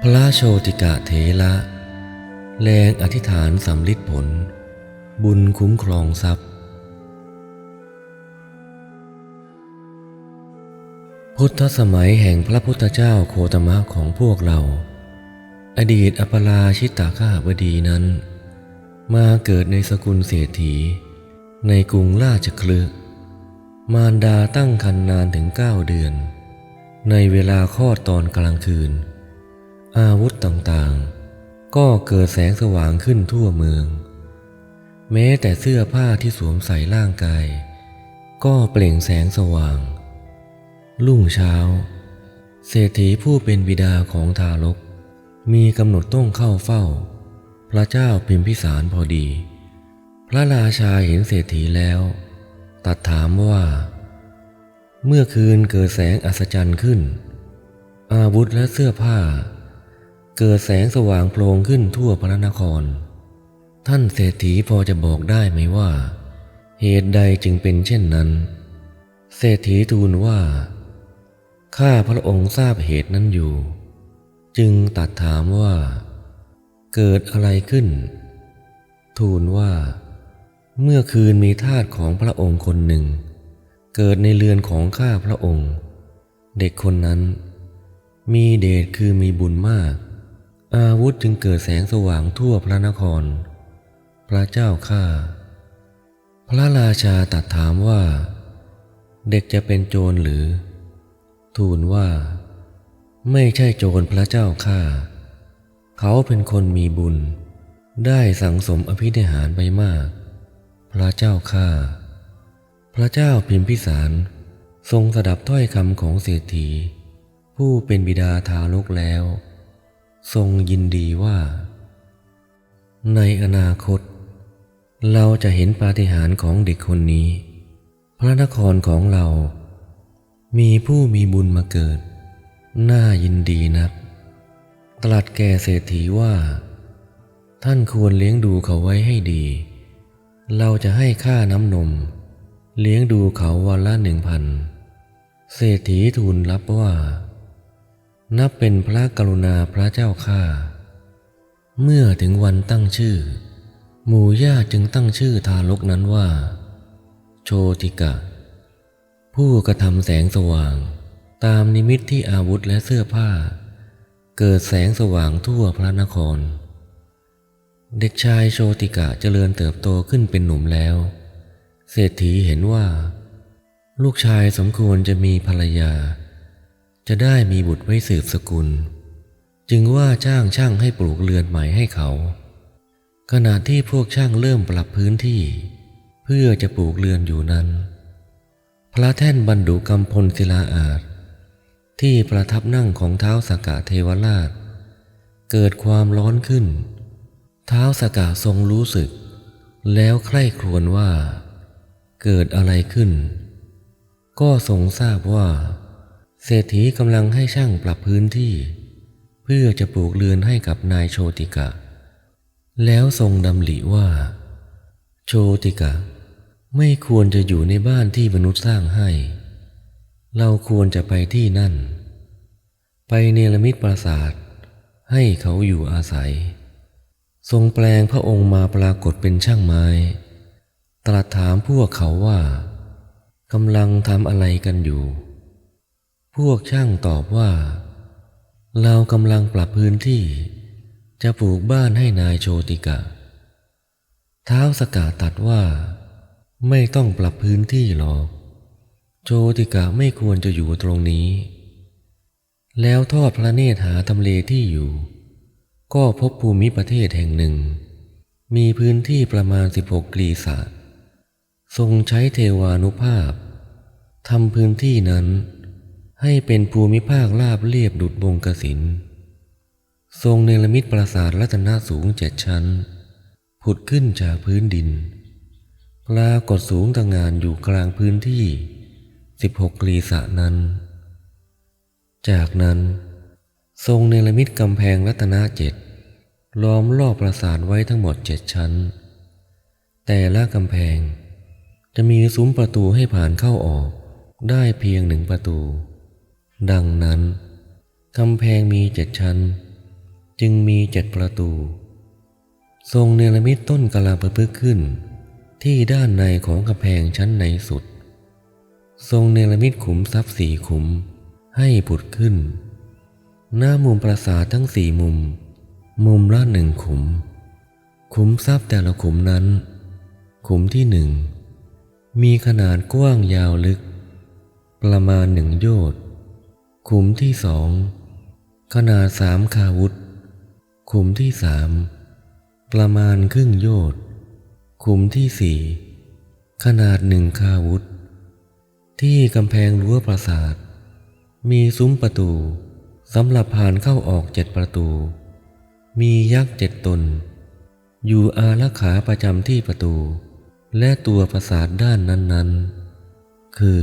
พระโชติกะเถระแรงอธิษฐานสำลิดผลบุญคุ้มครองทรัพย์พุทธสมัยแห่งพระพุทธเจ้าโคตมะของพวกเราอดีตอัปราชิตาข้าบดีนั้นมาเกิดในสกุลเศรษฐีในกรุงราชคฤห์มารดาตั้งครรภ์นานถึง9 เดือนในเวลาคลอดตอนกลางคืนอาวุธต่างๆก็เกิดแสงสว่างขึ้นทั่วเมืองแม้แต่เสื้อผ้าที่สวมใส่ร่างกายก็เปล่งแสงสว่างรุ่งเช้าเศรษฐีผู้เป็นบิดาของทารกมีกำหนดต้องเข้าเฝ้าพระเจ้าพิมพิสารพอดีพระราชาเห็นเศรษฐีแล้วตรัสถามว่าเมื่อคืนเกิดแสงอัศจรรย์ขึ้นอาวุธและเสื้อผ้าเกิดแสงสว่างโพลงขึ้นทั่วพระนครท่านเศรษฐีพอจะบอกได้ไหมว่าเหตุใดจึงเป็นเช่นนั้นเศรษฐีทูลว่าข้าพระองค์ทราบเหตุนั้นอยู่จึงตรัสถามว่าเกิดอะไรขึ้นทูลว่าเมื่อคืนมีทาสของพระองค์คนหนึ่งเกิดในเรือนของข้าพระองค์เด็กคนนั้นมีเดชคือมีบุญมากอาวุธจึงเกิดแสงสว่างทั่วพระนครพระเจ้าข้าพระราชาตรัสถามว่าเด็กจะเป็นโจรหรือทูลว่าไม่ใช่โจรพระเจ้าข้าเขาเป็นคนมีบุญได้สั่งสมอภินิหารไปมากพระเจ้าข้าพระเจ้าพิมพิสารทรงสดับถ้อยคำของเศรษฐีผู้เป็นบิดาทารกแล้วทรงยินดีว่าในอนาคตเราจะเห็นปาฏิหาริย์ของเด็กคนนี้พระนครของเรามีผู้มีบุญมาเกิดน่ายินดีนักตรัสแก่เศรษฐีว่าท่านควรเลี้ยงดูเขาไว้ให้ดีเราจะให้ค่าน้ำนมเลี้ยงดูเขาวันละ1,000เศรษฐีทูลรับว่านับเป็นพระกรุณาพระเจ้าข้าเมื่อถึงวันตั้งชื่อหมู่ญาติจึงตั้งชื่อทารกนั้นว่าโชติกะผู้กระทำแสงสว่างตามนิมิตที่อาวุธและเสื้อผ้าเกิดแสงสว่างทั่วพระนครเด็กชายโชติกะเจริญเติบโตขึ้นเป็นหนุ่มแล้วเศรษฐีเห็นว่าลูกชายสมควรจะมีภรรยาจะได้มีบุตรไว้สืบสกุลจึงว่าจ้างช่างให้ปลูกเรือนใหม่ให้เขาขณะที่พวกช่างเริ่มปรับพื้นที่เพื่อจะปลูกเรือนอยู่นั้นพระแท่นบรรดุกำพลศิลาอาสน์ที่ประทับนั่งของท้าวสักกะเทวราชเกิดความร้อนขึ้นท้าวสักกะทรงรู้สึกแล้วใคร่ครวญว่าเกิดอะไรขึ้นก็ทรงทราบว่าเศรษฐีกำลังให้ช่างปรับพื้นที่เพื่อจะปลูกเรือนให้กับนายโชติกะแล้วทรงดำริว่าโชติกะไม่ควรจะอยู่ในบ้านที่มนุษย์สร้างให้เราควรจะไปที่นั่นไปเนรมิตปราสาทให้เขาอยู่อาศัยทรงแปลงพระองค์มาปรากฏเป็นช่างไม้ตรัสถามพวกเขาว่ากำลังทำอะไรกันอยู่พวกช่างตอบว่าเรากำลังปรับพื้นที่จะปลูกบ้านให้นายโชติกะท้าวสักกะตรัสว่าไม่ต้องปรับพื้นที่หรอกโชติกะไม่ควรจะอยู่ตรงนี้แล้วทอดพระเนตรหาทำเลที่อยู่ก็พบภูมิประเทศแห่งหนึ่งมีพื้นที่ประมาณ16 กรีษะทรงใช้เทวานุภาพทำพื้นที่นั้นให้เป็นภูมิภาคราบเรียบดุจวงกสิณทรงเนรมิตปราสาทรัตนสูง7 ชั้นผุดขึ้นจากพื้นดินปรากฏสูงตระหง่านอยู่กลางพื้นที่16 กรีษะนั้นจากนั้นทรงเนรมิตกำแพงรัตน7ล้อมรอบปราสาทไว้ทั้งหมด7 ชั้นแต่ละกำแพงจะมีซุ้มประตูให้ผ่านเข้าออกได้เพียง1 ประตูดังนั้นกำแพงมี7 ชั้น จึงมี7 ประตูทรงเนรมิตต้นกลาประพฤกษ์ขึ้นที่ด้านในของกำแพงชั้นในสุดทรงเนรมิตขุมทรัพย์4 ขุมให้ผุดขึ้นหน้ามุมปราสาททั้ง4 มุมมุมละ1 ขุมขุมทรัพย์แต่ละขุมนั้นขุมที่1มีขนาดกว้างยาวลึกประมาณ1 โยชน์ขุมที่2ขนาด3 คาวุธขุมที่3ประมาณครึ่งโยชน์ขุมที่4ขนาด1 คาวุธที่กำแพงรั้วปราสาทมีซุ้มประตูสำหรับผ่านเข้าออก7 ประตูมียักษ์7 ตนอยู่อารักขาประจำที่ประตูและตัวปราสาทด้านนั้นๆคือ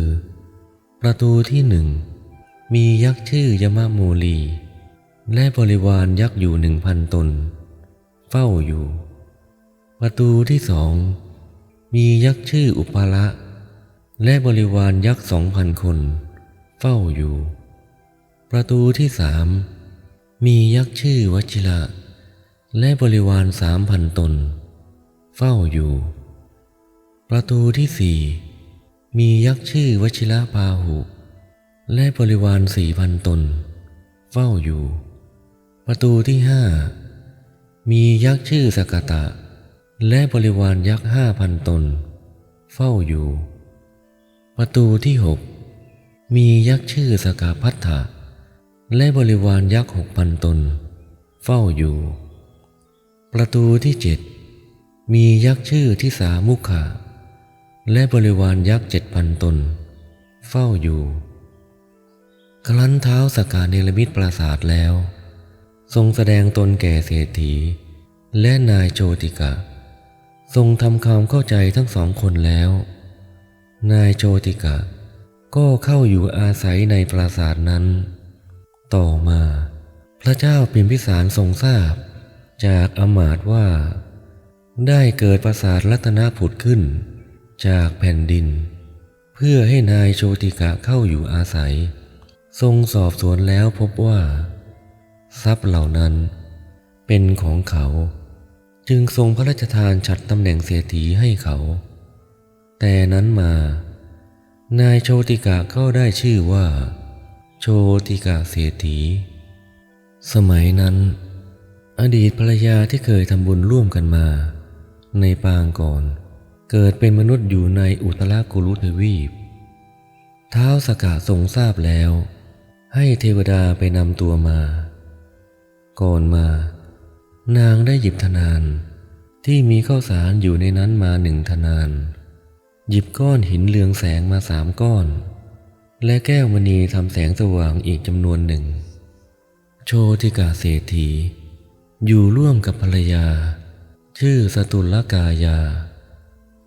ประตูที่1มียักษ์ชื่อยมโมลีและบริวารยักษ์อยู่ 1,000 ตนเฝ้าอยู่ประตูที่2มียักษ์ชื่ออุปาละและบริวารยักษ์ 2,000 คนเฝ้าอยู่ประตูที่3มียักษ์ชื่อวชิระและบริวาร 3,000 ตนเฝ้าอยู่ประตูที่4มียักษ์ชื่อวชิระพาหุและบริวาร 4,000 ตนเฝ้าอยู่ประตูที่5มียักษ์ชื่อสกตะและบริวารยักษ์ 5,000 ตนเฝ้าอยู่ประตูที่6มียักษ์ชื่อสกาพัทธะและบริวารยักษ์ 6,000 ตนเฝ้าอยู่ประตูที่7มียักษ์ชื่อทิสามุขะและบริวารยักษ์ 7,000 ตนเฝ้าอยู่ครั้นท้าวสักกะเนรมิตปราสาทแล้วทรงแสดงตนแก่เศรษฐีและนายโชติกะทรงทำความเข้าใจทั้ง2 คนแล้วนายโชติกะก็เข้าอยู่อาศัยในปราสาทนั้นต่อมาพระเจ้าพิมพิสารทรงทราบจากอมาตย์ว่าได้เกิดปราสาทรัตนผุดขึ้นจากแผ่นดินเพื่อให้นายโชติกะเข้าอยู่อาศัยทรงสอบสวนแล้วพบว่าทรัพย์เหล่านั้นเป็นของเขาจึงทรงพระราชทานฉัตรตำแหน่งเศรษฐีให้เขาแต่นั้นมานายโชติกะก็ได้ชื่อว่าโชติกะเศรษฐีสมัยนั้นอดีตภรรยาที่เคยทำบุญร่วมกันมาในปางก่อนเกิดเป็นมนุษย์อยู่ในอุตรากุรุทวีปท้าวสักกะทรงทราบแล้วให้เทวดาไปนำตัวมาก่อนมานางได้หยิบธนานที่มีข้าวสารอยู่ในนั้นมา1 ธนานหยิบก้อนหินเรืองแสงมา3 ก้อนและแก้วมณีทำแสงสว่างอีกจำนวน1โชติกะเศรษฐีอยู่ร่วมกับภรรยาชื่อสตุลกายา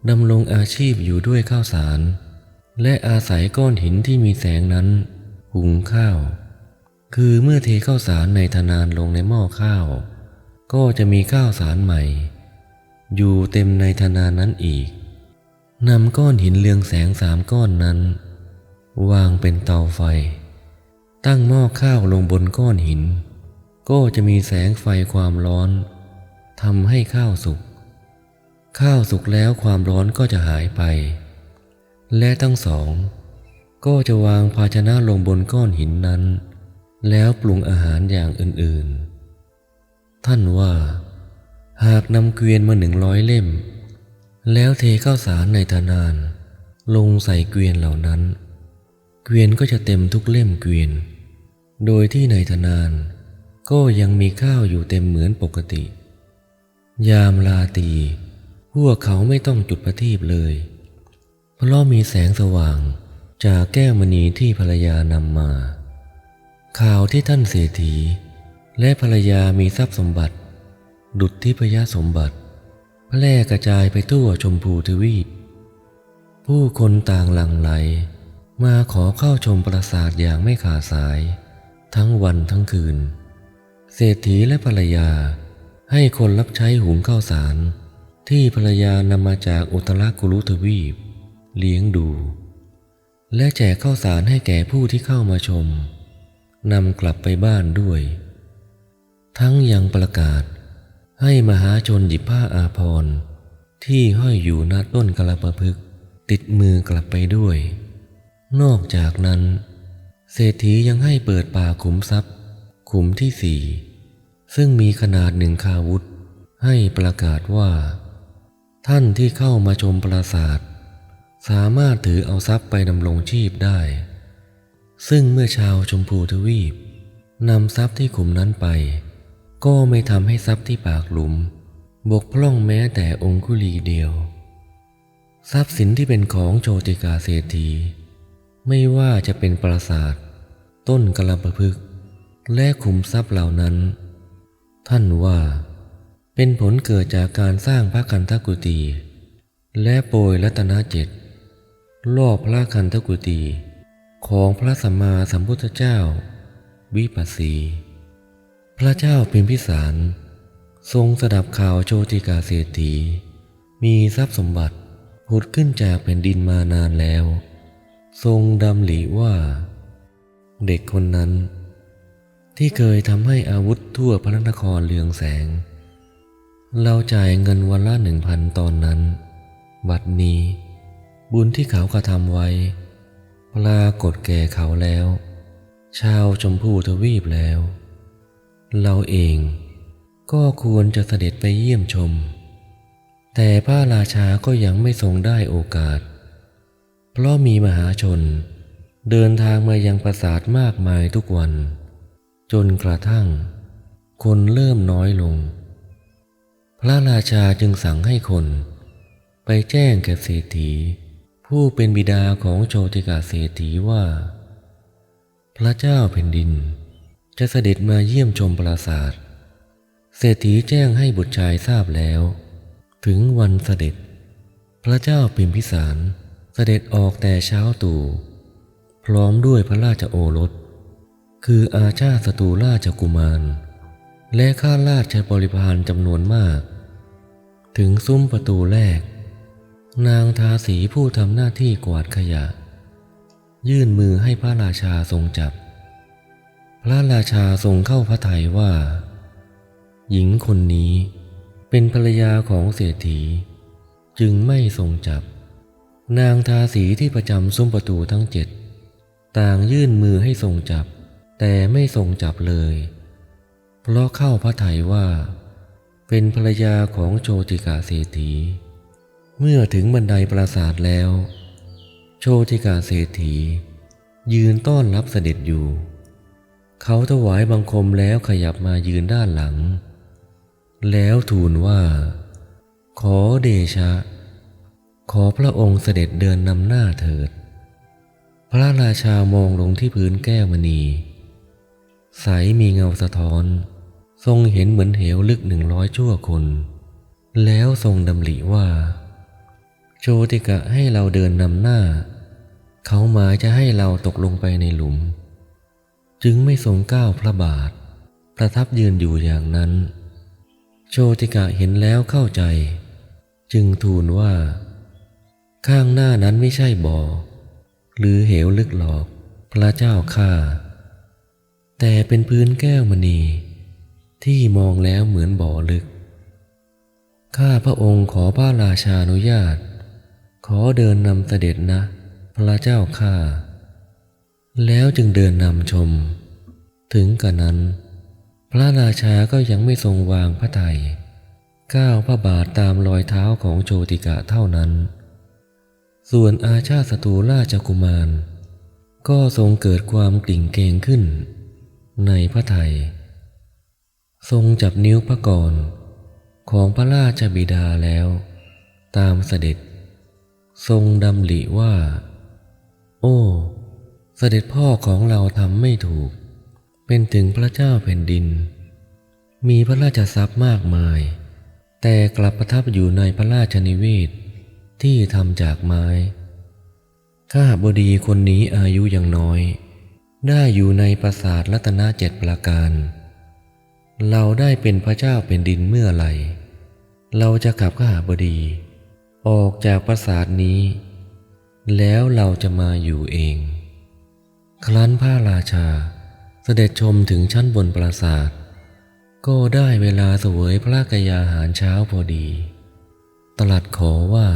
ดำรงอาชีพอยู่ด้วยข้าวสารและอาศัยก้อนหินที่มีแสงนั้นหุงข้าวคือเมื่อเทข้าวสารในธนานลงในหม้อข้าวก็จะมีข้าวสารใหม่อยู่เต็มในธนานนั้นอีกนำก้อนหินเรืองแสง3 ก้อนนั้นวางเป็นเตาไฟตั้งหม้อข้าวลงบนก้อนหินก็จะมีแสงไฟความร้อนทำให้ข้าวสุกข้าวสุกแล้วความร้อนก็จะหายไปและทั้งสองก็จะวางภาชนะลงบนก้อนหินนั้นแล้วปรุงอาหารอย่างอื่นๆท่านว่าหากนำเกวียนมา100 เล่มแล้วเทข้าวสารในธนานลงใส่เกวียนเหล่านั้นเกวียนก็จะเต็มทุกเล่มเกวียนโดยที่ในธนานก็ยังมีข้าวอยู่เต็มเหมือนปกติยามราตรีพวกเขาไม่ต้องจุดประทีปเลยเพราะมีแสงสว่างจากแก้วมณีที่ภรรยานำมาข่าวที่ท่านเศรษฐีและภรรยามีทรัพย์สมบัติดุจทิพยสมบัติแพร่กระจายไปทั่วชมพูทวีปผู้คนต่างหลั่งไหลมาขอเข้าชมปราสาทอย่างไม่ขาดสายทั้งวันทั้งคืนเศรษฐีและภรรยาให้คนรับใช้หุงข้าวสารที่ภรรยานำมาจากอุตรากุรุทวีปเลี้ยงดูและแจกข้าวสารให้แก่ผู้ที่เข้ามาชมนำกลับไปบ้านด้วย ทั้งยังประกาศให้มหาชนหยิบผ้าอาภรณ์ที่ห้อยอยู่ณต้นกลปพฤกษ์ติดมือกลับไปด้วย นอกจากนั้นเศรษฐียังให้เปิดป่าขุมทรัพย์ขุมที่สี่ซึ่งมีขนาด1 คาวุธให้ประกาศว่าท่านที่เข้ามาชมปราสาทสามารถถือเอาทรัพย์ไปดำรงชีพได้ซึ่งเมื่อชาวชมพูทวีปนำทรัพย์ที่ขุมนั้นไปก็ไม่ทำให้ทรัพย์ที่ปากหลุมบกพร่องแม้แต่องคุลีเดียวทรัพย์สินที่เป็นของโชติกาเศรษฐีไม่ว่าจะเป็นปราสาทต้นกลปพฤกษ์และขุมทรัพย์เหล่านั้นท่านว่าเป็นผลเกิดจากการสร้างพระคันธกุฏีและโปรยรัตนเจ็ดรอบพระคันธกุฏีของพระสัมมาสัมพุทธเจ้าวิปัสสีพระเจ้าพิมพิสารทรงสดับข่าวโชติกาเศรษฐีมีทรัพย์สมบัติผุดขึ้นจากแผ่นดินมานานแล้วทรงดำริว่าเด็กคนนั้นที่เคยทำให้อาวุธทั่วพระนครเรืองแสงเราจ่ายเงินวันละ1,000 ตอนนั้นบัดนี้บุญที่เขากระทำไว้ปรากฏแก่เขาแล้วชาวชมพูทวีปแล้วเราเองก็ควรจะเสด็จไปเยี่ยมชมแต่พระราชาก็ยังไม่ทรงได้โอกาสเพราะมีมหาชนเดินทางมายังปราสาทมากมายทุกวันจนกระทั่งคนเริ่มน้อยลงพระราชาจึงสั่งให้คนไปแจ้งแก่เศรษฐีผู้เป็นบิดาของโชติกาเศรษฐีว่าพระเจ้าแผ่นดินจะเสด็จมาเยี่ยมชมปราสาทเศรษฐีแจ้งให้บุตรชายทราบแล้วถึงวันเสด็จพระเจ้าพิมพิสารเสด็จออกแต่เช้าตรู่พร้อมด้วยพระราชโอรสคืออาชาสตูราชกุมารและข้าราชบริพารจำนวนมากถึงซุ้มประตูแรกนางทาสีผู้ทำหน้าที่กวาดขยะยื่นมือให้พระราชาทรงจับพระราชาทรงเข้าพระทัยว่าหญิงคนนี้เป็นภรรยาของเศรษฐีจึงไม่ทรงจับนางทาสีที่ประจำซุ้มประตูทั้ง7ต่างยื่นมือให้ทรงจับแต่ไม่ทรงจับเลยเพราะเข้าพระทัยว่าเป็นภรรยาของโชติกาเศรษฐีเมื่อถึงบันไดปราสาทแล้วโชติกาเศรษฐียืนต้อนรับเสด็จอยู่เขาถวายบังคมแล้วขยับมายืนด้านหลังแล้วทูลว่าขอเดชะขอพระองค์เสด็จเดินนำหน้าเถิดพระราชามองลงที่พื้นแก้วมณีใสมีเงาสะท้อนทรงเห็นเหมือนเหวลึก100 ชั่วคนแล้วทรงดำริว่าโชติกะให้เราเดินนำหน้าเขาหมายจะให้เราตกลงไปในหลุมจึงไม่ทรงก้าวพระบาทประทับยืนอยู่อย่างนั้นโชติกะเห็นแล้วเข้าใจจึงทูลว่าข้างหน้านั้นไม่ใช่บ่อหรือเหวลึกหรอกพระเจ้าข้าแต่เป็นพื้นแก้วมณีที่มองแล้วเหมือนบ่อลึกข้าพระองค์ขอพระราชาอนุญาตขอเดินนำเสด็จนะพระเจ้าข้าแล้วจึงเดินนำชมถึงกระนั้นพระราชาก็ยังไม่ทรงวางพระทัยก้าวพระบาทตามรอยเท้าของโชติกะเท่านั้นส่วนอาชาสตูราชกุมารก็ทรงเกิดความกลิ่งเกรงขึ้นในพระทัยทรงจับนิ้วพระกรของพระราชบิดาแล้วตามเสด็จทรงดำริว่าโอ้เสด็จพ่อของเราทำไม่ถูกเป็นถึงพระเจ้าแผ่นดินมีพระราชทรัพย์มากมายแต่กลับประทับอยู่ในพระราชนิเวศที่ทำจากไม้ข้าบดีคนนี้อายุยังน้อยได้อยู่ในปราสาทรัตน7 ประการเราได้เป็นพระเจ้าเป็นดินเมื่อไหร่เราจะขับข้าบดีออกจากปราสาทนี้แล้วเราจะมาอยู่เองครั้นพระราชาเสด็จชมถึงชั้นบนปราสาท ก็ได้เวลาเสวยพระกยาหารเช้าพอดีตรัสขอว่า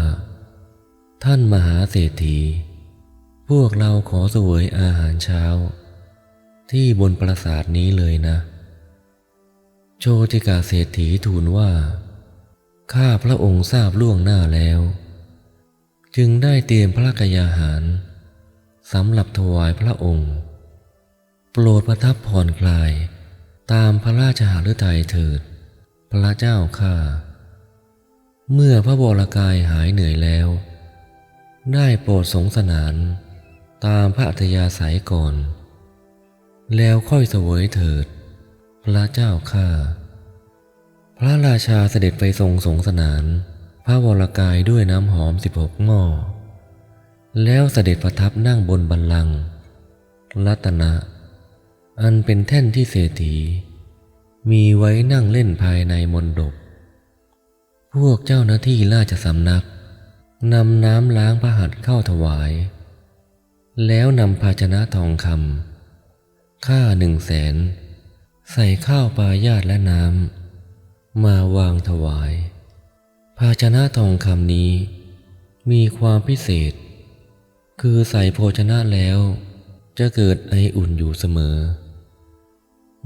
ท่านมหาเศรษฐีพวกเราขอเสวยอาหารเช้าที่บนปราสาทนี้เลยนะโชติกาเศรษฐีทูลว่าข้าพระองค์ทราบล่วงหน้าแล้วจึงได้เตรียมพระกยาหารสำหรับถวายพระองค์โปรดประทับผ่อนคลายตามพระราชหฤทัยเถิดพระเจ้าข้าเมื่อพระวรกายหายเหนื่อยแล้วได้โปรดสงสนานตามพระอัธยาศัยก่อนแล้วค่อยเสวยเถิดพระเจ้าข้าพระราชาเสด็จไปทรงสงสนานพระวรกายด้วยน้ำหอม16 ง่อแล้วเสด็จประทับนั่งบนบัลลังก์รัตนะอันเป็นแท่นที่เศรษฐีมีไว้นั่งเล่นภายในมณฑปพวกเจ้าหน้าที่ราชสำนักนำน้ำล้างพระหัตถ์เข้าถวายแล้วนำภาชนะทองคำค่า100,000ใส่ข้าวปลายาตและน้ำมาวางถวายภาชนะทองคำนี้มีความพิเศษคือใส่โภชนะแล้วจะเกิดไออุ่นอยู่เสมอ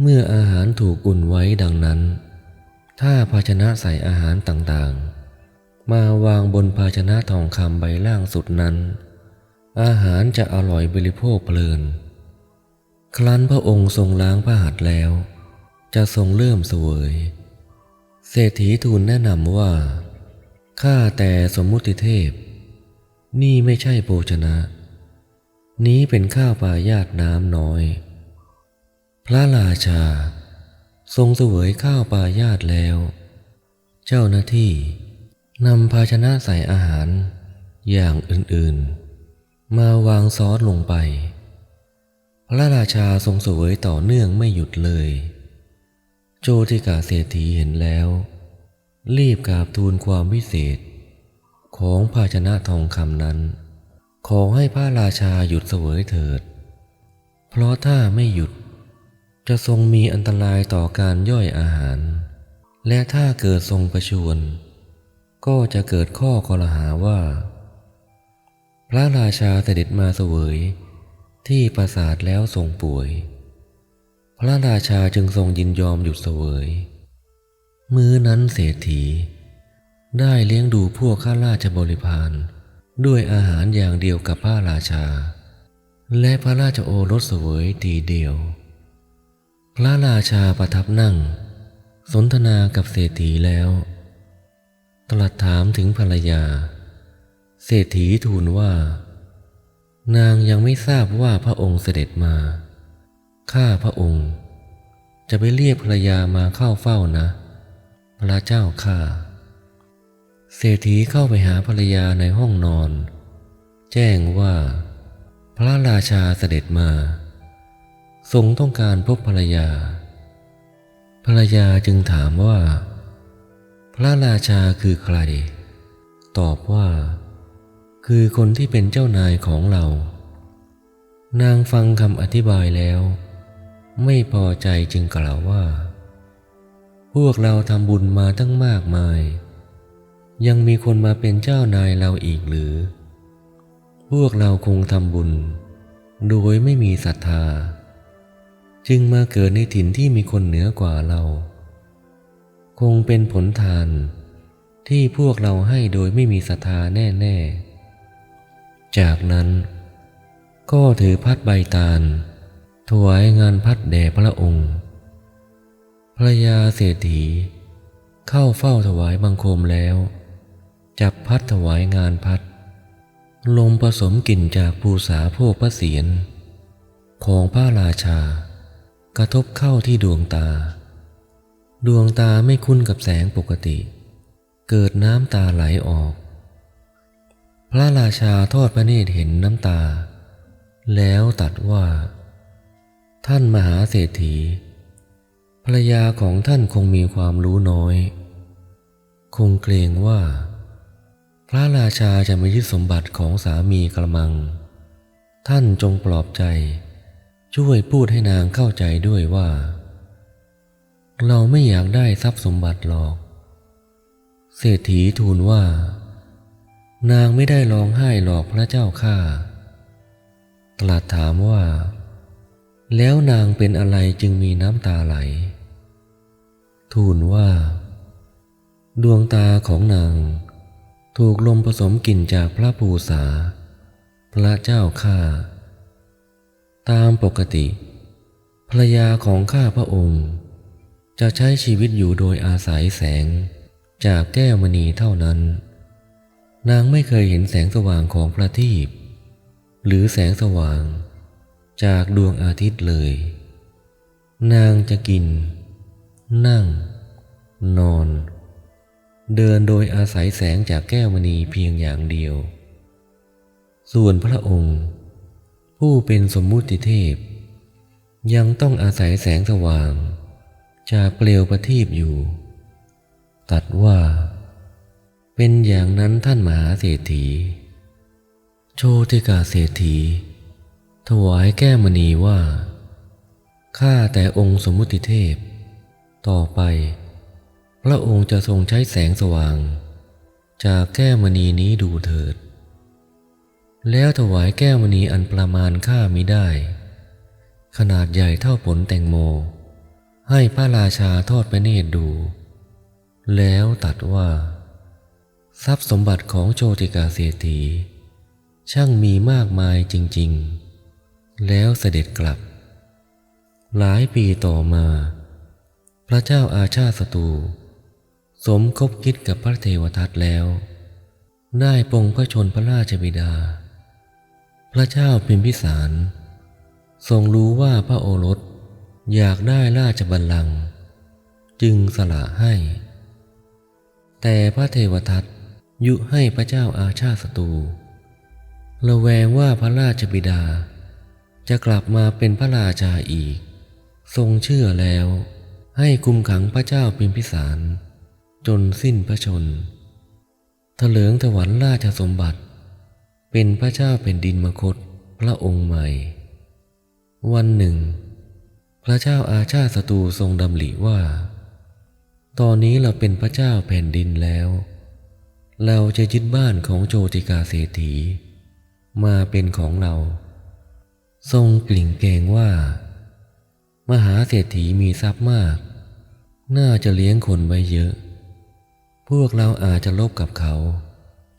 เมื่ออาหารถูกอุ่นไว้ดังนั้นถ้าภาชนะใส่อาหารต่างๆมาวางบนภาชนะทองคำใบล่างสุดนั้นอาหารจะอร่อยบริโภคเพลินครั้นพระองค์ทรงล้างพระหัตถ์แล้วจะทรงเริ่มเสวยเศรษฐีทูลแนะนำว่าข้าแต่สมมุติเทพนี่ไม่ใช่โภชนะนี้เป็นข้าวปลายาตน้ำน้อยพระราชาทรงเสวยข้าวปลายาตแล้วเจ้าหน้าที่นำภาชนะใส่อาหารอย่างอื่นๆมาวางซอสลงไปพระราชาทรงเสวยต่อเนื่องไม่หยุดเลยโชติกาเศรษฐีเห็นแล้วรีบกราบทูลความวิเศษของภาชนะทองคำนั้นขอให้พระราชาหยุดเสวยเถิดเพราะถ้าไม่หยุดจะทรงมีอันตรายต่อการย่อยอาหารและถ้าเกิดทรงประชวรก็จะเกิดข้อคอรหาว่าพระราชาเสด็จมาเสวยที่ปราสาทแล้วทรงป่วยพระราชาจึงทรงยินยอมหยุดเสวยมื้อนั้นเศรษฐีได้เลี้ยงดูพวกข้าราชบริพารด้วยอาหารอย่างเดียวกับพระราชาและพระราชโอรสเสวยทีเดียวพระราชาประทับนั่งสนทนากับเศรษฐีแล้วตรัสถามถึงภรรยาเศรษฐีทูลว่านางยังไม่ทราบว่าพระองค์เสด็จมาข้าพระองค์จะไปเรียกภรรยามาเข้าเฝ้านะพระเจ้าข้าเศรษฐีเข้าไปหาภรรยาในห้องนอนแจ้งว่าพระราชาเสด็จมาทรงต้องการพบภรรยาภรรยาจึงถามว่าพระราชาคือใครตอบว่าคือคนที่เป็นเจ้านายของเรานางฟังคำอธิบายแล้วไม่พอใจจึงกล่าวว่าพวกเราทำบุญมาตั้งมากมายยังมีคนมาเป็นเจ้านายเราอีกหรือพวกเราคงทำบุญโดยไม่มีศรัทธาจึงมาเกิดในถิ่นที่มีคนเหนือกว่าเราคงเป็นผลทานที่พวกเราให้โดยไม่มีศรัทธาแน่ๆจากนั้นก็ถือพัดใบตาลถวายงานพัดแด่พระองค์ภรรยาเศรษฐีเข้าเฝ้าถวายบังคมแล้วจับพัดถวายงานพัดลมผสมกลิ่นจากภูษาโภคพระเศียรของพระราชากระทบเข้าที่ดวงตาไม่คุ้นกับแสงปกติเกิดน้ำตาไหลออกพระราชาทอดพระเนตรเห็นน้ำตาแล้วตรัสว่าท่านมหาเศรษฐีภรรยาของท่านคงมีความรู้น้อยคงเกรงว่าพระราชาจะไม่ยึดสมบัติของสามีกระมังท่านจงปลอบใจช่วยพูดให้นางเข้าใจด้วยว่า เราไม่อยากได้ทรัพย์สมบัติหรอกเศรษฐีทูลว่า นางไม่ได้ร้องไห้หรอกพระเจ้าข้าตรัสถามว่า แล้วนางเป็นอะไรจึงมีน้ำตาไหล ทูลว่า ดวงตาของนางถูกลมผสมกลิ่นจากพระภูษาพระเจ้าข้าตามปกติภรรยาของข้าพระองค์จะใช้ชีวิตอยู่โดยอาศัยแสงจากแก้วมณีเท่านั้นนางไม่เคยเห็นแสงสว่างของประทีปหรือแสงสว่างจากดวงอาทิตย์เลยนางจะกินนั่งนอนเดินโดยอาศัยแสงจากแก้วมณีเพียงอย่างเดียวส่วนพระองค์ผู้เป็นสมมุติเทพยังต้องอาศัยแสงสว่างจากเปลวประทีปอยู่ตรัสว่าเป็นอย่างนั้นท่านมหาเศรษฐีโชติกาเศรษฐีถวายแก้วมณีว่าข้าแต่องค์สมมุติเทพต่อไปพระองค์จะทรงใช้แสงสว่างจากแก้วมณีนี้ดูเถิดแล้วถวายแก้วมณีอันประมาณค่ามิได้ขนาดใหญ่เท่าผลแตงโมให้พระราชาทอดพระเนตรดูแล้วตรัสว่าทรัพย์สมบัติของโชติกาเศรษฐีช่างมีมากมายจริงๆแล้วเสด็จกลับหลายปีต่อมาพระเจ้าอาชาติศัตรูสมคบคิดกับพระเทวทัตแล้วได้ปลงพระชนพระราชบิดาพระเจ้าพิมพิสารทรงรู้ว่าพระโอรสอยากได้ราชบัลลังก์จึงสละให้แต่พระเทวทัตยุให้พระเจ้าอาชาติศัตรูระแวงว่าพระราชบิดาจะกลับมาเป็นพระราชาอีกทรงเชื่อแล้วให้คุมขังพระเจ้าพิมพิสารจนสิ้นพระชนถลิงถวัลย์ราชสมบัติเป็นพระเจ้าแผ่นดินมคธพระองค์ใหม่วันหนึ่งพระเจ้าอาชาติศัตรูทรงดำริว่าตอนนี้เราเป็นพระเจ้าแผ่นดินแล้วเราจะยึดบ้านของโชติกาเศรษฐีมาเป็นของเราทรงกลิ่นเกรงว่ามหาเศรษฐีมีทรัพย์มากน่าจะเลี้ยงคนไว้เยอะพวกเราอาจจะลบกับเขา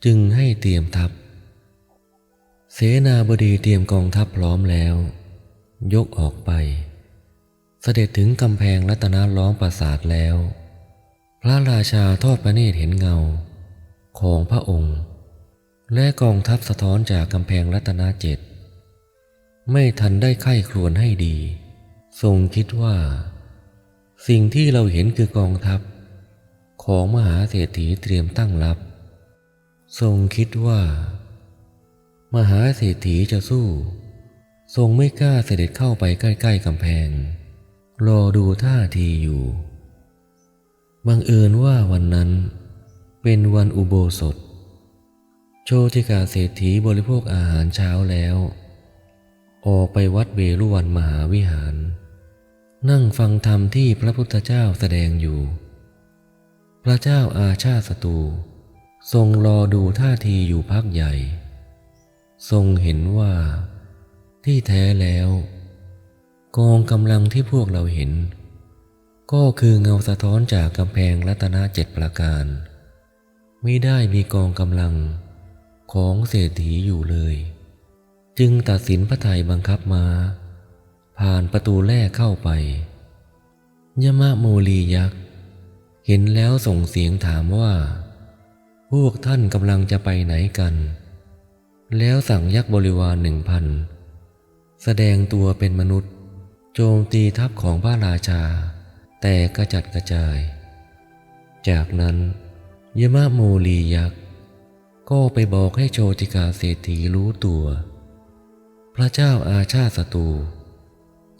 จึงให้เตรียมทัพเสนาบดีเตรียมกองทัพพร้อมแล้วยกออกไปเสด็จถึงกำแพงรัตนล้อมปราสาทแล้วพระราชาทอดพระเนตรเห็นเงาของพระองค์และกองทัพสะท้อนจากกำแพงรัตนเจ็ดไม่ทันได้ใคร่ครวญให้ดีทรงคิดว่าสิ่งที่เราเห็นคือกองทัพของมหาเศรษฐีเตรียมตั้งรับทรงคิดว่ามหาเศรษฐีจะสู้ทรงไม่กล้าเสด็จเข้าไปใกล้ๆกำแพงรอดูท่าทีอยู่บังเอิญว่าวันนั้นเป็นวันอุโบสถโชติกาเศรษฐีบริโภคอาหารเช้าแล้วออกไปวัดเวรุวันมหาวิหารนั่งฟังธรรมที่พระพุทธเจ้าแสดงอยู่พระเจ้าอาชาติศัตรูทรงรอดูท่าทีอยู่พักใหญ่ทรงเห็นว่าที่แท้แล้วกองกำลังที่พวกเราเห็นก็คือเงาสะท้อนจากกำแพงรัตนเจ็ดประการไม่ได้มีกองกำลังของเศรษฐีอยู่เลยจึงตัดสินพระทัยบังคับม้าผ่านประตูแรกเข้าไปยมะโมลียักษ์เห็นแล้วส่งเสียงถามว่าพวกท่านกำลังจะไปไหนกันแล้วสั่งยักษ์บริวาร1,000แสดงตัวเป็นมนุษย์โจมตีทัพของพระราชาแต่กระจัดกระจายจากนั้นยมะโมลียักษ์ก็ไปบอกให้โชติกาเศรษฐีรู้ตัวพระเจ้าอาชาติศัตรู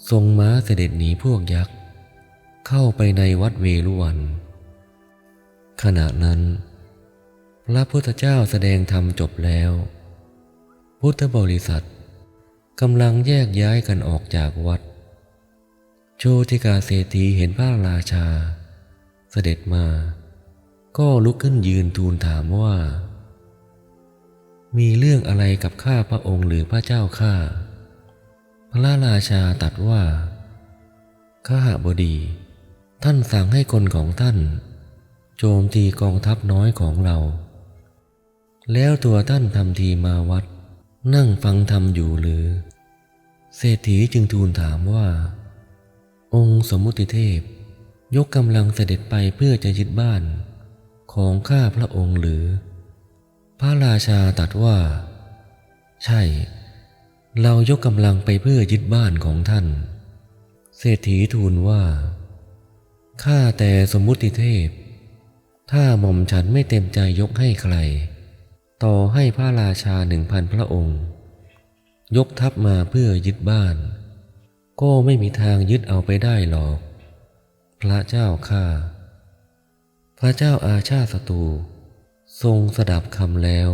ทรงม้าเสด็จหนีพวกยักษ์เข้าไปในวัดเวรุวันขณะนั้นพระพุทธเจ้าแสดงธรรมจบแล้วพุทธบริษัทกำลังแยกย้ายกันออกจากวัด โชติกาเศรษฐีเห็นพระราชาเสด็จมาก็ลุกขึ้นยืนทูลถามว่ามีเรื่องอะไรกับข้าพระองค์หรือพระเจ้าข้าพระราชาตรัสว่าข้าบดีท่านสั่งให้คนของท่านโจมตีกองทัพน้อยของเราแล้วตัวท่านทำทีมาวัดนั่งฟังธรรมอยู่หรือเศรษฐีจึงทูลถามว่าองค์สมมุติเทพยกกำลังเสด็จไปเพื่อจะยึดบ้านของข้าพระองค์หรือพระราชาตรัสว่าใช่เรายกกำลังไปเพื่อยึดบ้านของท่านเศรษฐีทูลว่าข้าแต่สมมุติเทพถ้าหม่อมฉันไม่เต็มใจยกให้ใครต่อให้พระราชา1,000 พระองค์ยกทัพมาเพื่อยึดบ้านก็ไม่มีทางยึดเอาไปได้หรอกพระเจ้าข้าพระเจ้าอาชาติศัตรูทรงสดับคำแล้ว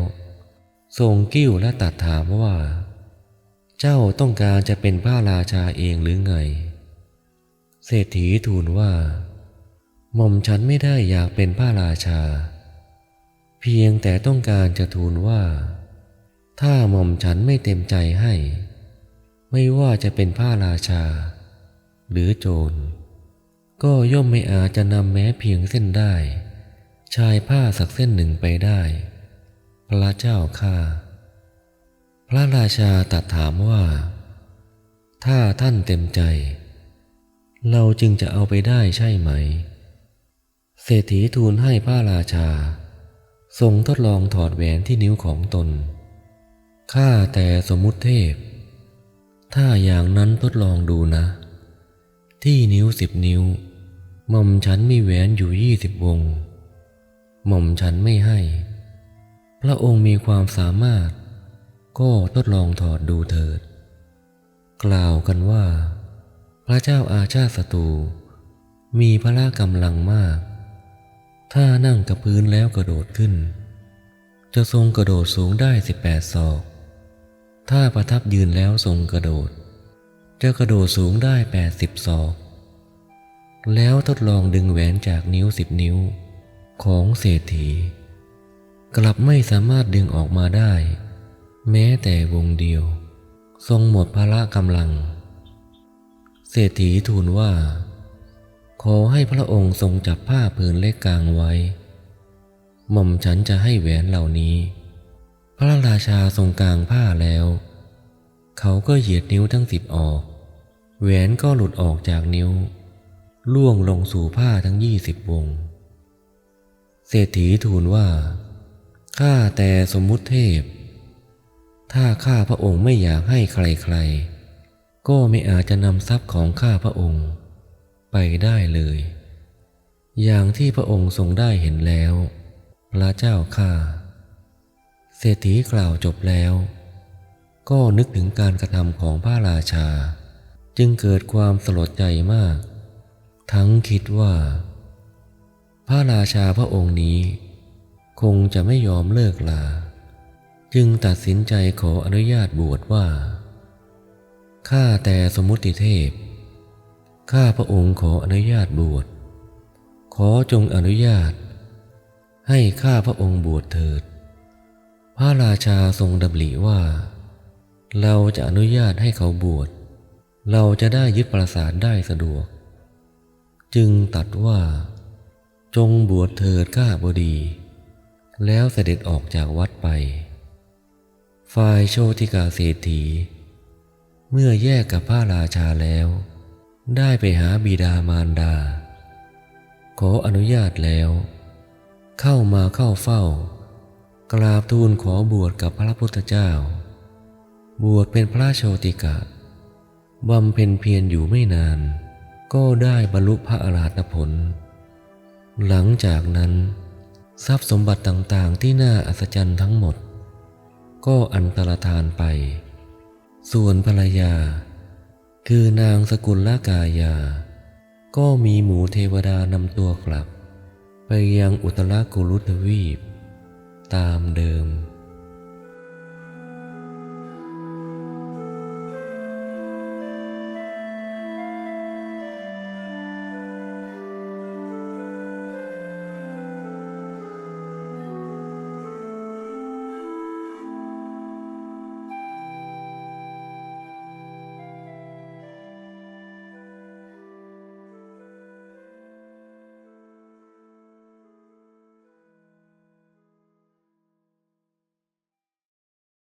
ทรงกิ้วและตรัสถามว่าเจ้าต้องการจะเป็นพระราชาเองหรือไงเศรษฐีทูลว่าหม่อมฉันไม่ได้อยากเป็นพระราชาเพียงแต่ต้องการจะทูลว่าถ้าหม่อมฉันไม่เต็มใจให้ไม่ว่าจะเป็นพระราชาหรือโจรก็ย่อมไม่อาจจะนำแม้เพียงเส้นได้ชายผ้าสักเส้นหนึ่งไปได้พระเจ้าข้าพระราชาตรัสถามว่าถ้าท่านเต็มใจเราจึงจะเอาไปได้ใช่ไหมเศรษฐีทูลให้พระราชาทรงทดลองถอดแหวนที่นิ้วของตนข้าแต่สมมุติเทพถ้าอย่างนั้นทดลองดูนะที่นิ้ว10 นิ้วหม่อมฉันมีแหวนอยู่20 วงหม่อมฉันไม่ให้พระองค์มีความสามารถก็ทดลองถอดดูเถิดกล่าวกันว่าพระเจ้าอาชาติศัตรูมีพละกำลังมากถ้านั่งกับพื้นแล้วกระโดดขึ้นจะทรงกระโดดสูงได้18 ศอกถ้าประทับยืนแล้วทรงกระโดดจะกระโดดสูงได้80 ศอกแล้วทดลองดึงแหวนจากนิ้ว10 นิ้วของเศรษฐีกลับไม่สามารถดึงออกมาได้แม้แต่วงเดียวทรงหมดพละกำลังเศรษฐีทูลว่าขอให้พระองค์ทรงจับผ้าผืนเล็กกางไว้หม่อมฉันจะให้แหวนเหล่านี้พระราชาทรงกางผ้าแล้วเขาก็เหยียดนิ้วทั้ง10 ออกแหวนก็หลุดออกจากนิ้วล่วงลงสู่ผ้าทั้ง20 วงเศรษฐีทูลว่าข้าแต่สมมุติเทพถ้าข้าพระองค์ไม่อยากให้ใครๆก็ไม่อาจจะนำทรัพย์ของข้าพระองค์ไปได้เลยอย่างที่พระองค์ทรงได้เห็นแล้วพระเจ้าข้าเศรษฐีกล่าวจบแล้วก็นึกถึงการกระทำของพระราชาจึงเกิดความสลดใจมากทั้งคิดว่าพระราชาพระองค์นี้คงจะไม่ยอมเลิกลาจึงตัดสินใจขออนุญาตบวชว่าข้าแต่สมมุติเทพข้าพระองค์ขออนุญาตบวชขอจงอนุญาตให้ข้าพระองค์บวชเถิดพระราชาทรงดำริว่าเราจะอนุญาตให้เขาบวชเราจะได้ยึดปราสาทได้สะดวกจึงตรัสว่าจงบวชเถิดข้าบดีแล้วเสด็จออกจากวัดไปฝ่ายโชติกาเศรษฐีเมื่อแยกกับพระราชาแล้วได้ไปหาบิดามารดาขออนุญาตแล้วเข้ามาเข้าเฝ้ากราบทูลขอบวชกับพระพุทธเจ้าบวชเป็นพระโชติกะบำเพ็ญเพียรอยู่ไม่นานก็ได้บรรลุพระอรหัตผลหลังจากนั้นทรัพย์สมบัติต่างๆที่น่าอัศจรรย์ทั้งหมดก็อันตรธานไปส่วนภรรยาคือนางสกุลกายาก็มีหมู่เทวดานำตัวกลับไปยังอุตรกุรุทวีปตามเดิม